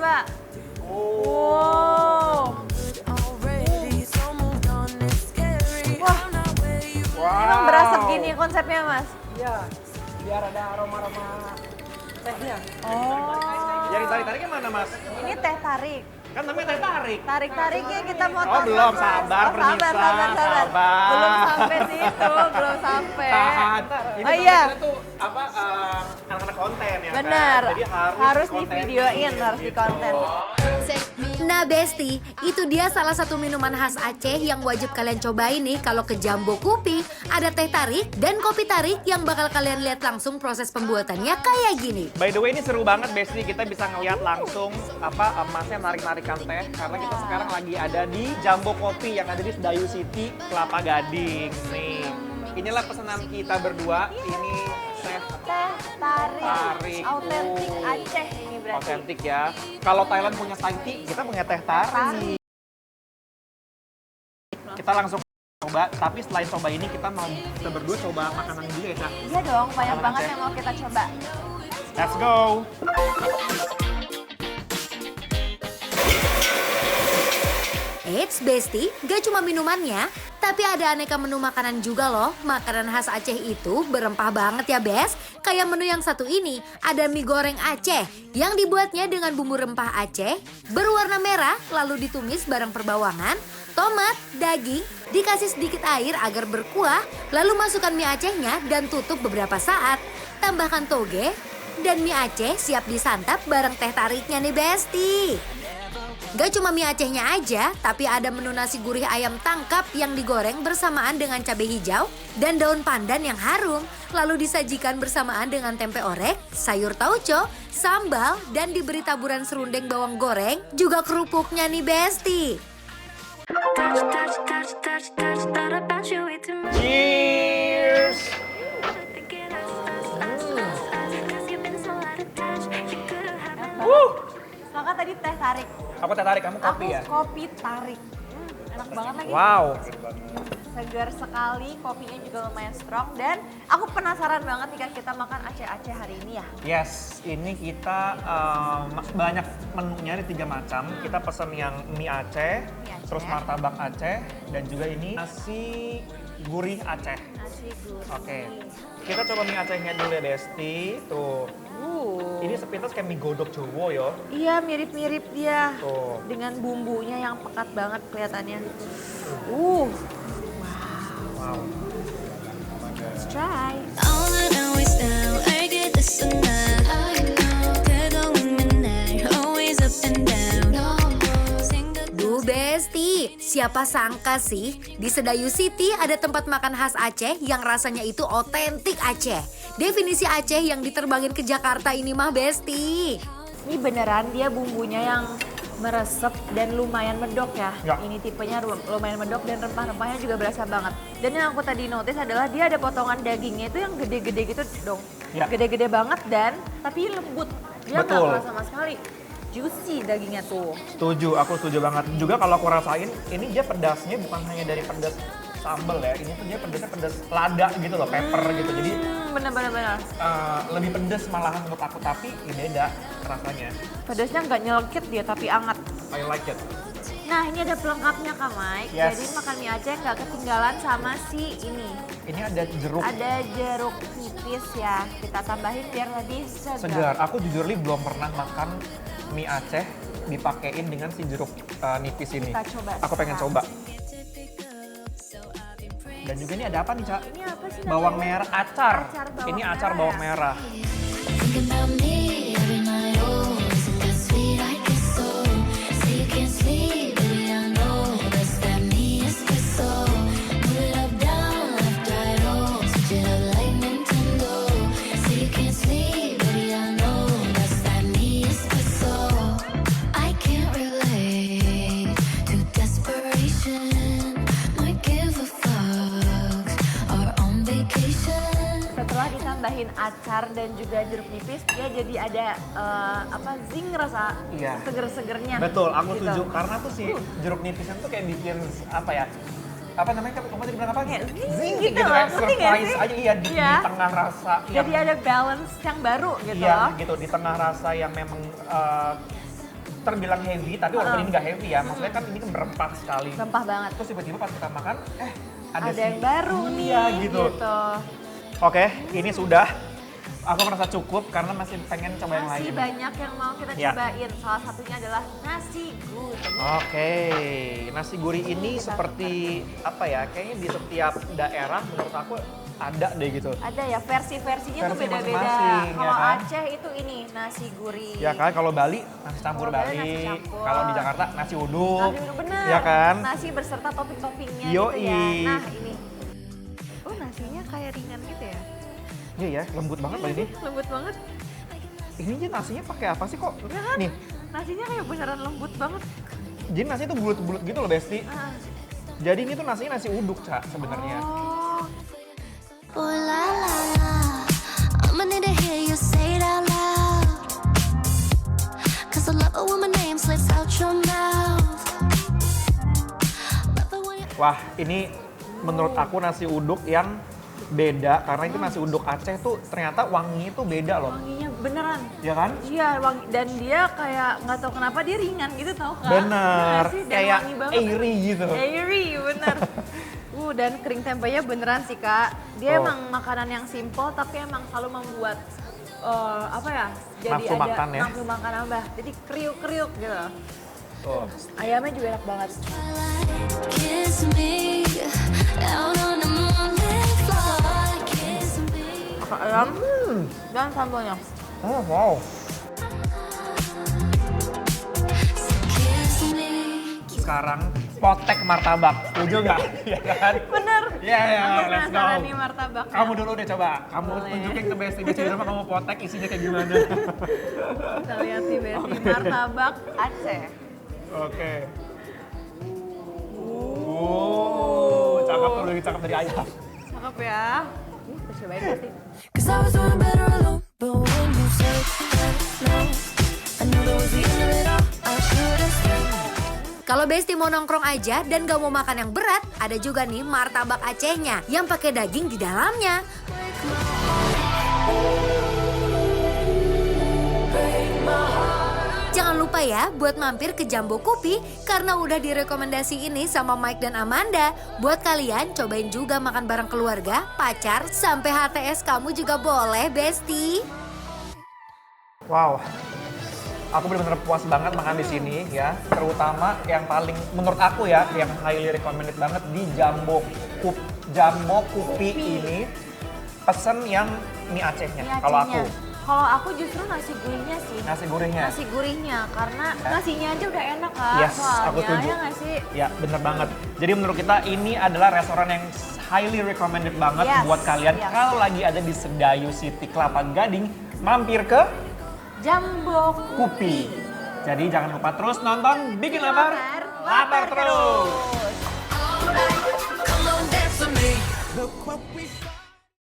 coba. Wow. Wah, emang berasap gini konsepnya, Mas? Iya, biar ada aroma-aroma tehnya. Oh. Yang ditarik-tariknya mana, Mas? Ini teh tarik. Kan namanya teh tarik. Tarik-tariknya kita mau Oh, belum, sabar, Pernisa, sabar. Belum sampai situ, belum sampai. Tahan. Ini Oh iya. kita tuh apa anak-anak konten ya Benar. kan? Jadi Harus konten divideoin, harus di konten. Nah Besti, itu dia salah satu minuman khas Aceh yang wajib kalian cobain nih kalau ke Jambo Kupi. Ada teh tarik dan kopi tarik yang bakal kalian lihat langsung proses pembuatannya kayak gini. By the way ini seru banget Besti, kita bisa ngeliat langsung apa Masnya narik-narikan teh karena kita sekarang lagi ada di Jambo Kopi yang ada di Sedayu City, Kelapa Gading. Nih, inilah pesanan kita berdua. Ini teh Teh tarik. tarik. Autentik Aceh ini berarti. Otentik ya. Kalau Thailand punya Thai tea, kita punya teh tarik. Kita langsung coba, tapi selain coba ini kita berdua coba makanan juga ya, Kak. Iya dong, banyak Makanan banget Aceh. yang mau kita coba. Let's go. Eits Besti, gak cuma minumannya, tapi ada aneka menu makanan juga loh. Makanan khas Aceh itu berempah banget ya Bes. Kayak menu yang satu ini, ada mie goreng Aceh yang dibuatnya dengan bumbu rempah Aceh, berwarna merah lalu ditumis bareng perbawangan, tomat, daging, dikasih sedikit air agar berkuah, lalu masukkan mie Acehnya dan tutup beberapa saat. Tambahkan toge, dan mie Aceh siap disantap bareng teh tariknya nih Besti. Gak cuma mie Acehnya aja, tapi ada menu nasi gurih ayam tangkap yang digoreng bersamaan dengan cabai hijau dan daun pandan yang harum. Lalu disajikan bersamaan dengan tempe orek, sayur tauco, sambal, dan diberi taburan serundeng bawang goreng, juga kerupuknya nih Besti. Cheers. Kakak tadi teh tarik. Aku teh tarik, kamu kopi Aku ya? kopi tarik. Enak banget lagi. Wow. Segar sekali, kopinya juga lumayan strong. Dan aku penasaran banget jika kita makan Aceh-Aceh hari ini ya. Yes, ini kita banyak menunya, ada 3 macam. Kita pesen yang mie Aceh, Aceh. terus martabak Aceh, dan juga ini nasi gurih Aceh. Nasi gurih. Oke, kita coba mie Acehnya dulu ya Besti. Tuh, ini sepintas kayak mie godok Jowo ya. Iya, mirip-mirip dia. Tuh. Dengan bumbunya yang pekat banget kelihatannya. Wow. Let's try. All I know is now I get the sunlight. I know 그동안 맨날 always up and down. Duh Besti, siapa sangka sih di Sedayu City ada tempat makan khas Aceh yang rasanya itu otentik Aceh. Definisi Aceh yang diterbangin ke Jakarta ini mah Besti. Ini beneran dia bumbunya yang meresep dan lumayan medok ya. Ya. Ini tipenya lumayan medok dan rempah-rempahnya juga berasa banget. Dan yang aku tadi notice adalah dia ada potongan dagingnya itu yang gede-gede gitu dong. Ya. Gede-gede banget dan tapi lembut. Dia nggak Betul. keras sama sekali. Juicy dagingnya tuh. Setuju, aku setuju banget. Juga kalau aku rasain, ini dia pedasnya bukan hanya dari pedas sambal ya, ini tuh dia pedasnya pedas lada gitu loh, pepper gitu. Jadi Bener-bener. lebih pedas malahan menurut aku, tapi ini beda rasanya. Pedasnya nggak nyelekit dia tapi anget. I like it. Nah ini ada pelengkapnya Kak Mike. Yes. Jadi makan mie Aceh nggak ketinggalan sama si ini. Ini ada jeruk Ada jeruk nipis ya. Kita tambahin biar lebih segar. Aku jujur li belum pernah makan mie Aceh dipakein dengan si jeruk nipis ini. Kita coba Aku pengen sekarang. coba. Dan juga ini ada apa nih, Cak? Ini apa sih Bawang namanya? merah acar. Acar bawang Ini acar merah bawang ya? merah. Thinking about me every night. Oh, isn't that sweet? I guess so. Say you can't sleep, baby. I know that's that me espresso. Move it up, down, left, right. Oh, switch it up like Nintendo. Say you can't sleep, baby. I know that's that me espresso. I can't relate to desperation. Might give a fuck or on vacation. Setelah ditambahin acar dan juga jeruk nipis, dia jadi ada zing rasa Iya. seger-segernya. Betul, aku gitu. setuju. Karena tuh si jeruk nipisnya tuh kayak bikin apa ya? Apa namanya? Kamu tadi bilang apa? Kayak zing Zing gitu gitu, loh, kayak ngerti nggak surprise sih? aja iya di Iya. tengah rasa Jadi ada balance yang baru gitu Iya, loh. gitu di tengah rasa yang memang terbilang heavy, tapi walaupun ini nggak heavy ya, maksudnya kan ini kan berempah sekali. Rempah banget. Terus tiba-tiba pas kita makan, Ada si- yang baru nih. Iya gitu. gitu. Oke, ini sudah. Aku merasa cukup karena masih pengen coba yang Masih lain. banyak yang mau kita Ya. cobain. Salah satunya adalah nasi gurih. Oke, nasi gurih ini seperti apa ya? Kayaknya di setiap daerah menurut aku ada deh gitu. Ada ya versi-versinya tuh Versi beda-beda. masing-masing, ya Kalau kan? Aceh itu ini nasi gurih. Ya kan, kalau Bali nasi campur Kalau Bali Bali, nasi campur. kalau di Jakarta nasi uduk. Nasi uduk bener. Ya kan? Nasi berserta topping-toppingnya Yoi. gitu ya. Nah ini. Oh nasinya kayak ringan gitu ya. Iya ya, lembut banget loh ini. Lembut banget. Ini aja nasinya pakai apa sih kok? Ya kan? Nih, Nasinya kayak beneran lembut banget. jadi nasi itu bulat-bulat gitu loh Besti. Ah. Jadi ini tuh nasinya nasi uduk, Ca, sebenarnya. Oh. Oh la la la, I'ma need to hear you say it out loud. 'Cause I love it when my name slips out your mouth. Love it when you Wah, ini menurut aku nasi uduk yang beda karena itu nasi uduk Aceh tuh ternyata wanginya tuh beda loh. Wanginya beneran. Ya kan? Iya, wangi dan dia kayak nggak tahu kenapa dia ringan gitu tau kan? Bener, Iya sih, dan kayak wangi banget. airy gitu. Airy, bener. Dan kering tempenya beneran sih kak. Dia Oh. emang makanan yang simple tapi emang selalu membuat apa ya? Jadi Nafsu ada makan ya. nafsu makan nambah. Jadi kriuk-kriuk gitu. Tuh. Ayamnya juga enak banget. kiss me out on the moonlit floor. Kiss me. Makan ayam dan sambalnya. Oh, wow. Kiss me. Sekarang potek martabak. Setuju nggak? Iya kan? Bener. Iya, iya, Aku let's go. penasaran nih martabaknya. Kamu dulu deh coba. Kamu Boleh. tunjukin ke Besti. Besti di rumah kamu potek isinya kayak gimana. Kita lihat nih Besti martabak Aceh. Oke. Cakep tuh, lebih cakep dari ayam. Cakep ya. Kita cobain Besti. 'Cause I was doing better alone, but when you said no, I knew that was the end of it all. I should have stayed. Kalau Besti mau nongkrong aja dan gak mau makan yang berat, ada juga nih martabak Acehnya yang pakai daging di dalamnya. Jangan lupa ya buat mampir ke Jambo Kopi karena udah direkomendasi ini sama Mike dan Amanda. Buat kalian cobain juga makan bareng keluarga, pacar, sampai HTS kamu juga boleh, Besti. Wow. Aku benar-benar puas banget makan di sini ya. Terutama yang paling menurut aku ya, yang highly recommended banget di Jambo Kopi ini. Pesen yang mie Acehnya. Mie Kalau Acehnya. aku Kalau aku justru nasi gurihnya sih. nasi gurihnya. Nasi gurihnya karena nasinya aja udah enak kak. Yes, soalnya aku setuju. ya nggak sih? Ya, bener banget. Jadi menurut kita ini adalah restoran yang highly recommended banget Yes, buat kalian yes. kalau lagi ada di Sedayu City Kelapa Gading, mampir ke Jambo Kopi. Jadi jangan lupa terus nonton Bikin Lapar, lapar terus. Come on, dance with me. Look what we